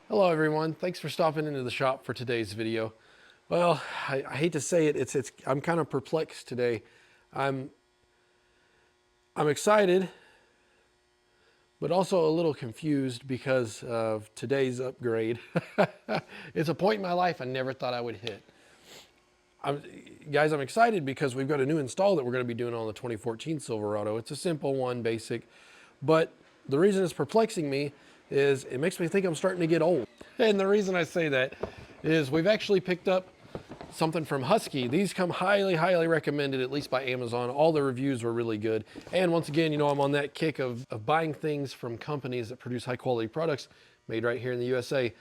Hello everyone, thanks for stopping into the shop for today's video. Well, I hate to say it, I'm kind of perplexed today. I'm I'm excited, but also a little confused because of today's upgrade. It's a point in my life I never thought I would hit. I'm, Guys, I'm excited because we've got a new install that we're going to be doing on the 2014 Silverado. It's a simple one, basic, but the reason it's perplexing me is it makes me think I'm starting to get old. And the reason I say that is we've actually picked up something from Husky. These come highly recommended, at least by Amazon. All the reviews were really good. And once again, you know, I'm on that kick of buying things from companies that produce high quality products made right here in the USA.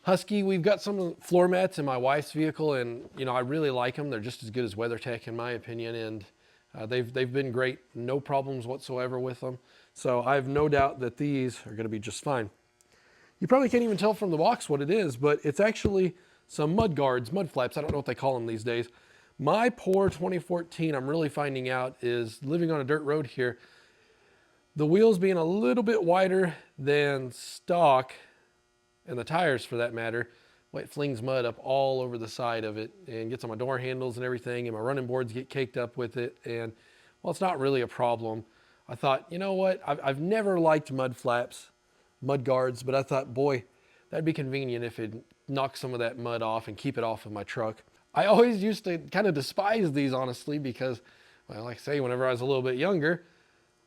Husky, we've got some floor mats in my wife's vehicle, and you know I really like them. They're just as good as WeatherTech in my opinion, and they've been great. No problems whatsoever with them. So I have no doubt that these are going to be just fine. You probably can't even tell from the box what it is, but it's actually some mud guards, mud flaps. I don't know what they call them these days. My poor 2014, I'm really finding out, is living on a dirt road here. The wheels being a little bit wider than stock, and the tires for that matter, well, it flings mud up all over the side of it and gets on my door handles and everything, and my running boards get caked up with it. And well, it's not really a problem. I thought, you know what? I've never liked mud flaps, mud guards, but I thought, boy, that'd be convenient if it knocked some of that mud off and keep it off of my truck. I always used to kind of despise these, honestly, because, well, like I say, whenever I was a little bit younger,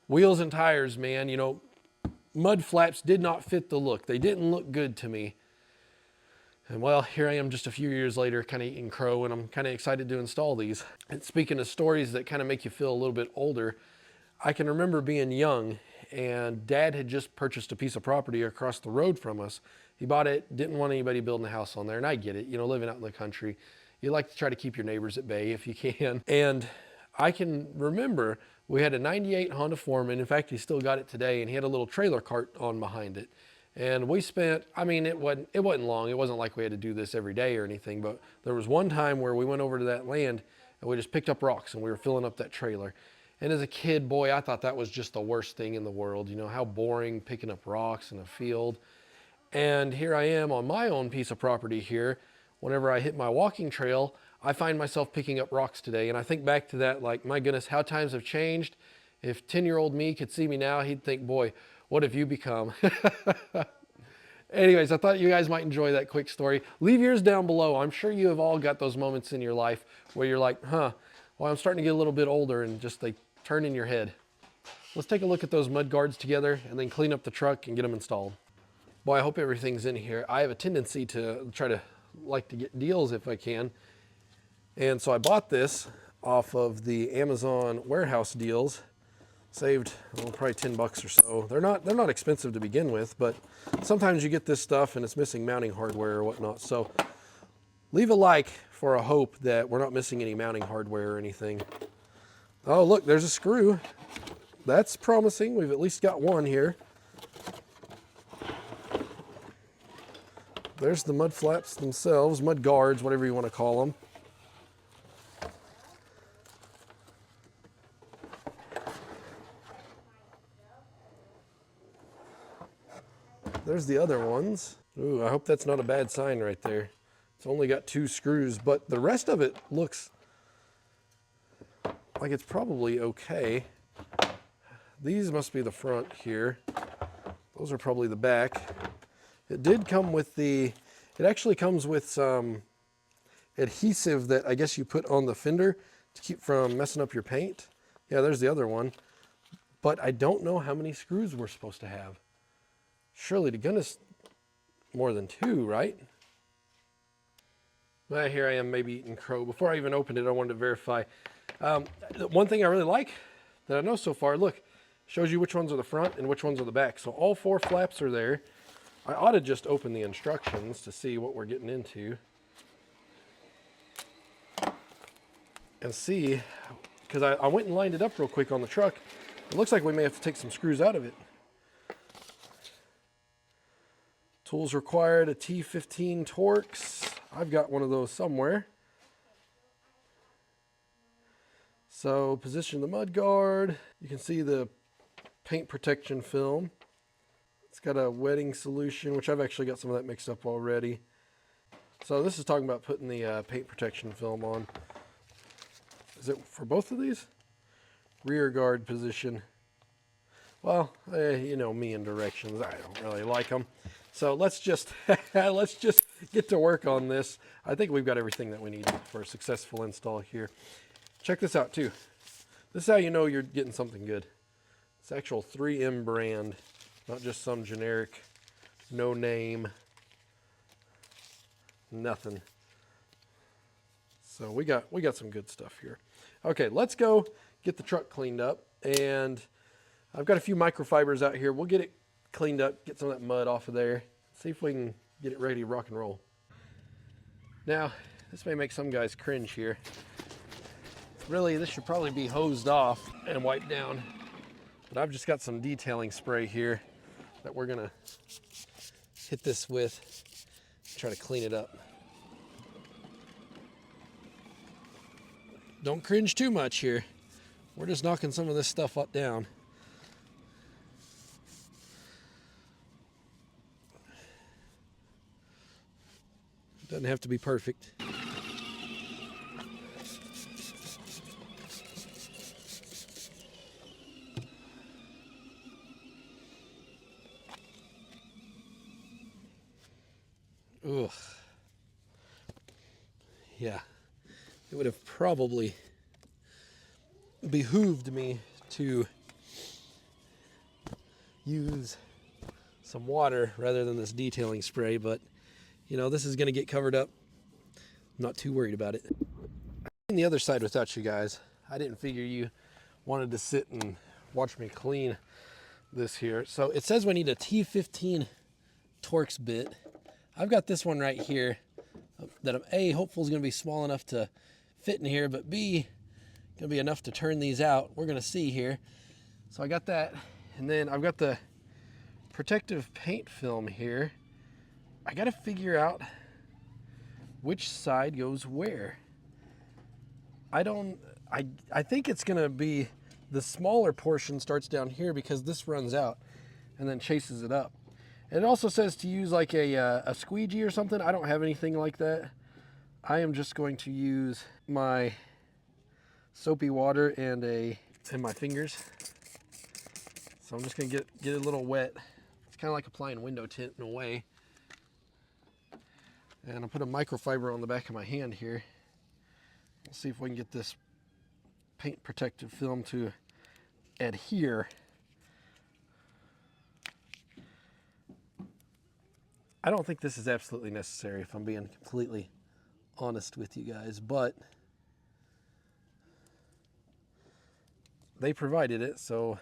wheels and tires, man, you know, mud flaps did not fit the look. They didn't look good to me. And well, here I am just a few years later, kind of eating crow, and I'm kind of excited to install these. And speaking of stories that kind of make you feel a little bit older, I can remember being young, and Dad had just purchased a piece of property across the road from us. He bought it, didn't want anybody building a house on there, and I get it. You know, living out in the country, you like to try to keep your neighbors at bay if you can. And I can remember we had a 98 Honda Foreman. In fact, he still got it today, and he had a little trailer cart on behind it. And we spent, I mean, it wasn't long. It wasn't like we had to do this every day or anything, but there was one time where we went over to that land and we just picked up rocks and we were filling up that trailer. And as a kid, boy, I thought that was just the worst thing in the world. You know, how boring picking up rocks in a field. And here I am on my own piece of property here. Whenever I hit my walking trail, I find myself picking up rocks today. And I think back to that, like, my goodness, how times have changed. If 10-year-old me could see me now, he'd think, boy, what have you become? Anyways, I thought you guys might enjoy that quick story. Leave yours down below. I'm sure you have all got those moments in your life where you're like, huh, well, I'm starting to get a little bit older, and just they turn in your head. Let's take a look at those mud guards together and then clean up the truck and get them installed. Boy, I hope everything's in here. I have a tendency to try to like to get deals if I can. And so I bought this off of the Amazon warehouse deals. Saved, well, probably 10 bucks or so. They're not expensive to begin with, but sometimes you get this stuff and it's missing mounting hardware or whatnot. So leave a like for a hope that we're not missing any mounting hardware or anything. Oh, look, there's a screw. That's promising. We've at least got one here. There's the mud flaps themselves, mud guards, whatever you want to call them. There's the other ones. Ooh, I hope that's not a bad sign right there. It's only got 2 screws, but the rest of it looks like it's probably okay. These must be the front here. Those are probably the back. It did come with it actually comes with some adhesive that I guess you put on the fender to keep from messing up your paint. Yeah, there's the other one. But I don't know how many screws we're supposed to have. Surely to goodness, more than 2, right? Well, here I am maybe eating crow. Before I even opened it, I wanted to verify. One thing I really like that I know so far, look, shows you which ones are the front and which ones are the back. So all 4 flaps are there. I ought to just open the instructions to see what we're getting into. And see, because I went and lined it up real quick on the truck. It looks like we may have to take some screws out of it. Tools required, a T15 Torx. I've got one of those somewhere. So position the mud guard. You can see the paint protection film. It's got a wetting solution, which I've actually got some of that mixed up already. So this is talking about putting the paint protection film on. Is it for both of these? Rear guard position. Well, you know me and directions. I don't really like them. So let's just let's just get to work on this. I think we've got everything that we need for a successful install here. Check this out too. This is how you know you're getting something good. It's actual 3M brand, not just some generic, no name, nothing. So we got some good stuff here. Okay, let's go get the truck cleaned up, and I've got a few microfibers out here. We'll get it cleaned up, get some of that mud off of there, see if we can get it ready to rock and roll. Now, this may make some guys cringe here. Really, this should probably be hosed off and wiped down, but I've just got some detailing spray here that we're gonna hit this with, try to clean it up. Don't cringe too much here. We're just knocking some of this stuff up down. Doesn't have to be perfect. Ugh. Yeah. It would have probably behooved me to use some water rather than this detailing spray, but you know, this is going to get covered up. I'm not too worried about it. On the other side without you guys, I didn't figure you wanted to sit and watch me clean this here. So it says we need a T15 Torx bit. I've got this one right here that I'm A, hopeful is going to be small enough to fit in here, but B, going to be enough to turn these out. We're going to see here. So I got that, and then I've got the protective paint film here. I got to figure out which side goes where. I think it's going to be the smaller portion starts down here because this runs out and then chases it up. And it also says to use like a squeegee or something. I don't have anything like that. I am just going to use my soapy water and my fingers. So I'm just going to get it a little wet. It's kind of like applying window tint in a way. And I'll put a microfiber on the back of my hand here. We'll see if we can get this paint protective film to adhere. I don't think this is absolutely necessary, if I'm being completely honest with you guys, but they provided it, so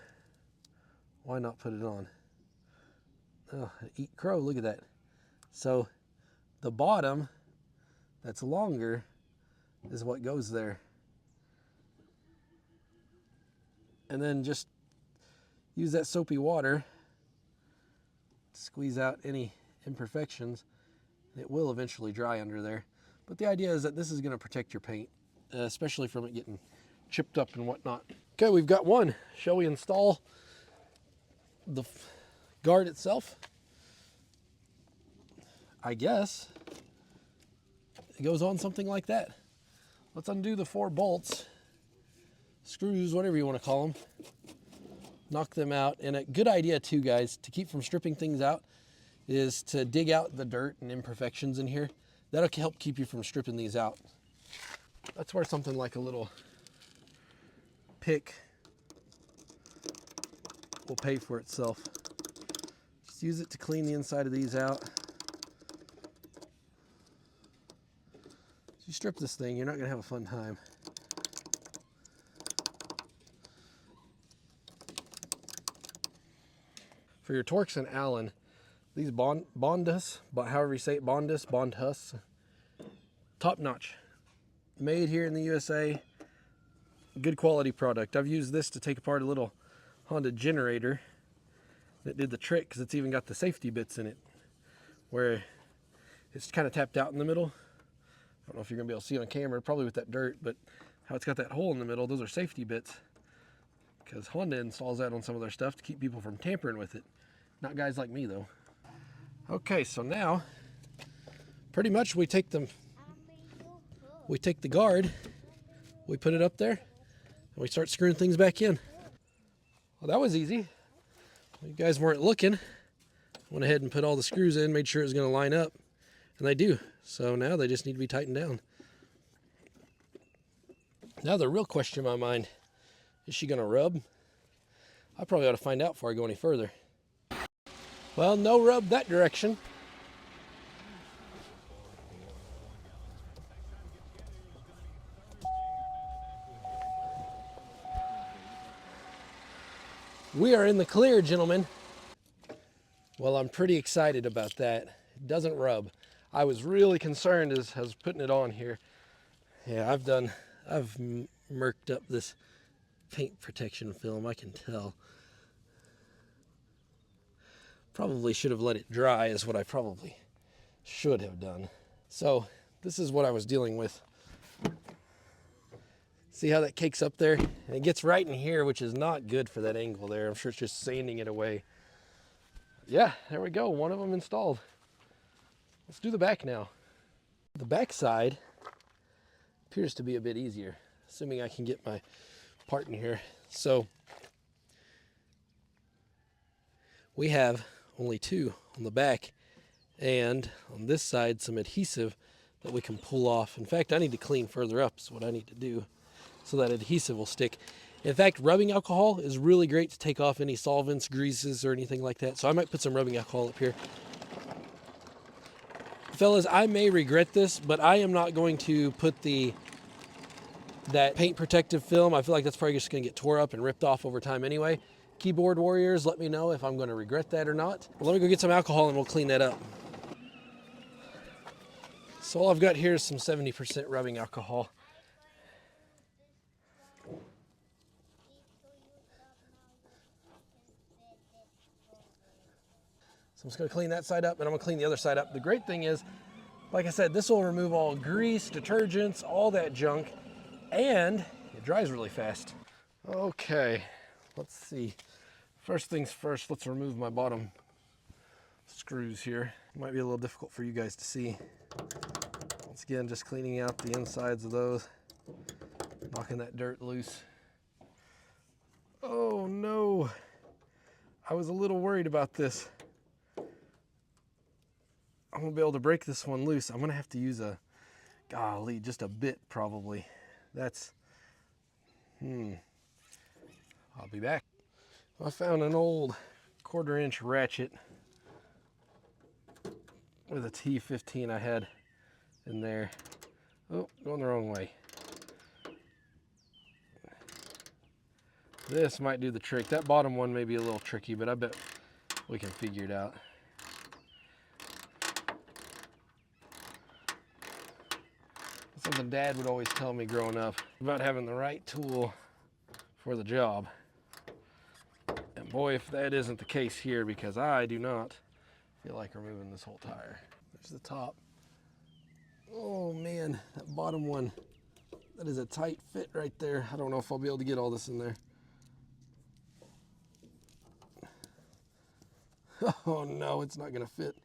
why not put it on? Oh, eat crow, look at that. So the bottom that's longer is what goes there. And then just use that soapy water to squeeze out any imperfections. It will eventually dry under there. But the idea is that this is going to protect your paint, especially from it getting chipped up and whatnot. Okay, we've got one. Shall we install the guard itself? I guess it goes on something like that. Let's undo the 4 bolts, screws, whatever you want to call them. Knock them out. And a good idea too, guys, to keep from stripping things out is to dig out the dirt and imperfections in here. That'll help keep you from stripping these out. That's where something like a little pick will pay for itself. Just use it to clean the inside of these out. If you strip this thing, you're not going to have a fun time. For your Torx and Allen, these Bondus, however you say it, Bondus, top notch. Made here in the USA, good quality product. I've used this to take apart a little Honda generator that did the trick because it's even got the safety bits in it where it's kind of tapped out in the middle. I don't know if you're gonna be able to see on camera, probably with that dirt, but how it's got that hole in the middle, those are safety bits because Honda installs that on some of their stuff to keep people from tampering with it. Not guys like me though. Okay, so now pretty much we take the guard, we put it up there, and we start screwing things back in. Well, that was easy. You guys weren't looking. Went ahead and put all the screws in, made sure it was going to line up, and they do. So now they just need to be tightened down. Now the real question in my mind, is she going to rub? I probably ought to find out before I go any further. Well, no rub that direction. We are in the clear, gentlemen. Well, I'm pretty excited about that. It doesn't rub. I was really concerned as I was putting it on here. Yeah, I've murked up this paint protection film, I can tell. Probably should have let it dry is what I probably should have done. So this is what I was dealing with. See how that cakes up there? And it gets right in here, which is not good for that angle there. I'm sure it's just sanding it away. Yeah, there we go. One of them installed. Let's do the back now. The back side appears to be a bit easier, assuming I can get my part in here. So we have only two on the back, and on this side some adhesive that we can pull off. In fact, I need to clean further up is what I need to do, so that adhesive will stick. In fact, rubbing alcohol is really great to take off any solvents, greases, or anything like that. So I might put some rubbing alcohol up here. Fellas, I may regret this, but I am not going to put that paint protective film. I feel like that's probably just gonna get tore up and ripped off over time anyway. Keyboard warriors, let me know if I'm gonna regret that or not. Well, let me go get some alcohol and we'll clean that up. So all I've got here is some 70% rubbing alcohol. So I'm just gonna clean that side up and I'm gonna clean the other side up. The great thing is, like I said, this will remove all grease, detergents, all that junk, and it dries really fast. Okay, let's see. First things first, let's remove my bottom screws here. It might be a little difficult for you guys to see. Once again, just cleaning out the insides of those, knocking that dirt loose. Oh no, I was a little worried about this. I'm gonna be able to break this one loose. I'm gonna have to use just a bit probably. That's, I'll be back. I found an old 1/4 inch ratchet with a T15 I had in there. Oh, going the wrong way. This might do the trick. That bottom one may be a little tricky, but I bet we can figure it out. Something Dad would always tell me growing up about having the right tool for the job. And boy, if that isn't the case here, because I do not feel like removing this whole tire. There's the top. Oh man, that bottom one, that is a tight fit right there. I don't know if I'll be able to get all this in there. Oh no, it's not gonna fit.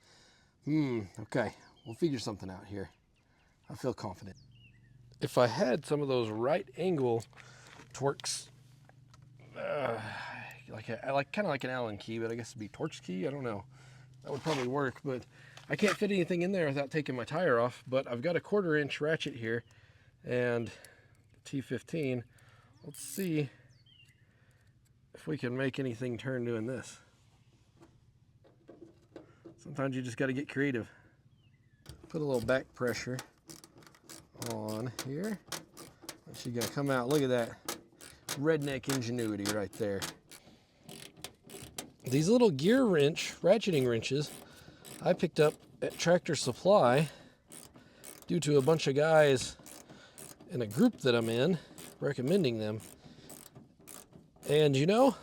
Okay, we'll figure something out here. I feel confident. If I had some of those right angle Torx, kind of like an Allen key, but I guess it'd be Torx key. I don't know. That would probably work, but I can't fit anything in there without taking my tire off. But I've got a 1/4 inch ratchet here, and the T15. Let's see if we can make anything turn doing this. Sometimes you just got to get creative. Put a little back pressure on here. She's gonna come out. Look at that redneck ingenuity right there. These little gear wrench, ratcheting wrenches, I picked up at Tractor Supply due to a bunch of guys in a group that I'm in recommending them. And you know,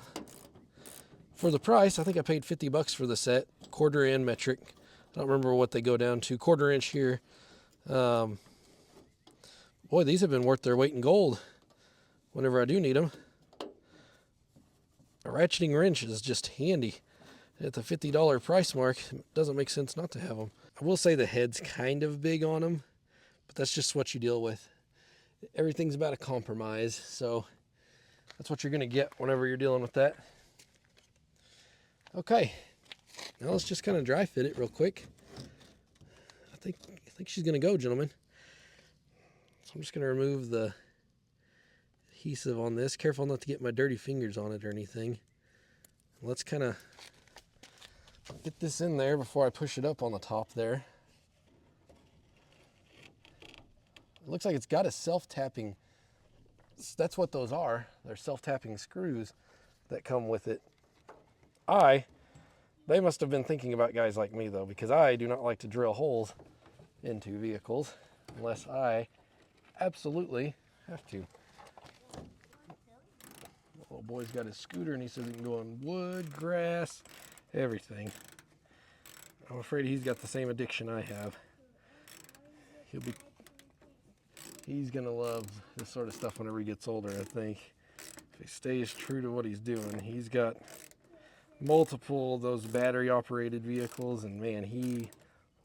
for the price, I think I paid 50 bucks for the set, 1/4 and metric. I don't remember what they go down to. 1/4 inch here. Boy, these have been worth their weight in gold whenever I do need them. A ratcheting wrench is just handy. At the $50 price mark, it doesn't make sense not to have them. I will say the head's kind of big on them, but that's just what you deal with. Everything's about a compromise, so that's what you're going to get whenever you're dealing with that. Okay, now let's just kind of dry fit it real quick. I think she's going to go, gentlemen. So I'm just going to remove the adhesive on this. Careful not to get my dirty fingers on it or anything. Let's kind of get this in there before I push it up on the top there. It looks like it's got a self-tapping. That's what those are. They're self-tapping screws that come with it. They must have been thinking about guys like me though, because I do not like to drill holes into vehicles unless I absolutely have to. Little boy's got his scooter and he says he can go on wood, grass, everything. I'm afraid he's got the same addiction I have. He's gonna love this sort of stuff whenever he gets older, I think. If he stays true to what he's doing. He's got multiple of those battery operated vehicles, and man, he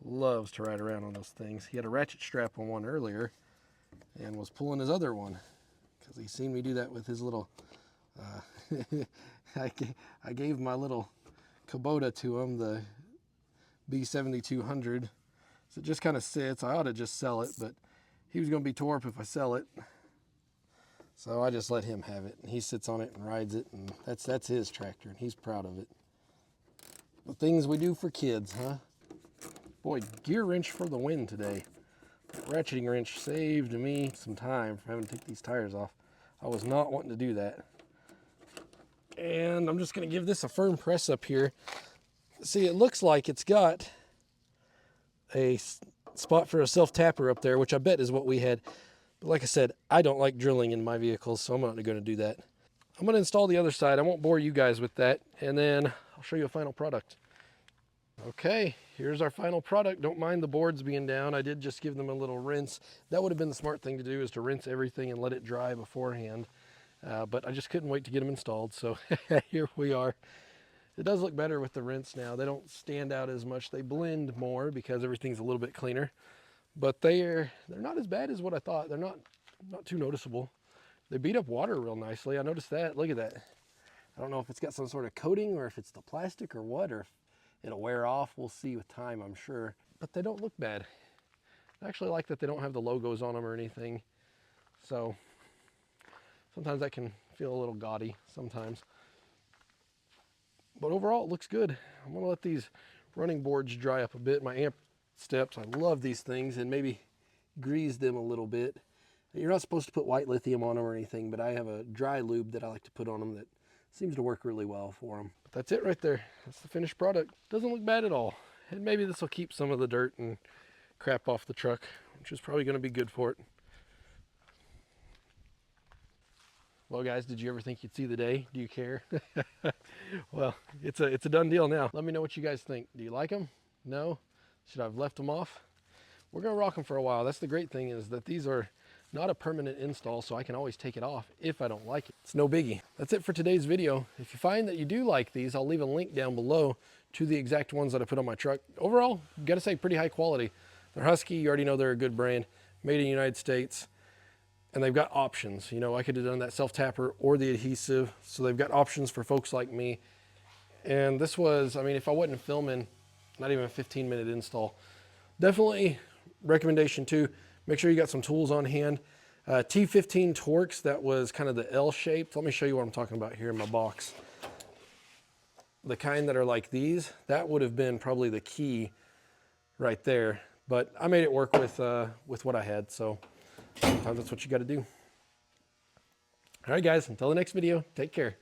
loves to ride around on those things. He had a ratchet strap on one earlier and was pulling his other one because he seen me do that with his little I gave my little Kubota to him, the B7200. So it just kind of sits. I ought to just sell it, but he was going to be tore up if I sell it. So I just let him have it, and he sits on it and rides it, and that's his tractor, and he's proud of it. The things we do for kids, huh? Boy, gear wrench for the win today. That ratcheting wrench saved me some time from having to take these tires off. I was not wanting to do that. And I'm just going to give this a firm press up here. See, it looks like it's got a spot for a self-tapper up there, which I bet is what we had. But like I said, I don't like drilling in my vehicles, so I'm not going to do that. I'm going to install the other side. I won't bore you guys with that, and then I'll show you a final product. Okay, here's our final product. Don't mind the boards being down. I did just give them a little rinse. That would have been the smart thing to do, is to rinse everything and let it dry beforehand. But I just couldn't wait to get them installed, so here we are. It does look better with the rinse now. They don't stand out as much. They blend more because everything's a little bit cleaner. But they're not as bad as what I thought. They're not too noticeable. They beat up water real nicely. I noticed that. Look at that. I don't know if it's got some sort of coating or if it's the plastic or what, or if it'll wear off. We'll see with time, I'm sure. But they don't look bad. I actually like that they don't have the logos on them or anything. So sometimes that can feel a little gaudy sometimes. But overall, it looks good. I'm gonna let these running boards dry up a bit. My amp steps, I love these things, and maybe grease them a little bit. You're not supposed to put white lithium on them or anything, but I have a dry lube that I like to put on them that seems to work really well for them. But that's it right there. That's the finished product. Doesn't look bad at all. And maybe this will keep some of the dirt and crap off the truck, which is probably going to be good for it. Well, guys, did you ever think you'd see the day? Do you care? Well, it's a done deal now. Let me know what you guys think. Do you like them? No? Should I have left them off? We're going to rock them for a while. That's the great thing, is that these are not a permanent install, so I can always take it off if I don't like it. It's no biggie. That's it for today's video. If you find that you do like these, I'll leave a link down below to the exact ones that I put on my truck. Overall, got to say, pretty high quality. They're Husky. You already know they're a good brand. Made in the United States. And they've got options. You know, I could have done that self-tapper or the adhesive. So they've got options for folks like me. And this was, I mean, if I wasn't filming, not even a 15-minute install. Definitely recommendation too. Make sure you got some tools on hand. T15 Torx, that was kind of the L-shaped. Let me show you what I'm talking about here in my box. The kind that are like these, that would have been probably the key right there. But I made it work with what I had, so sometimes that's what you got to do. All right, guys, until the next video, take care.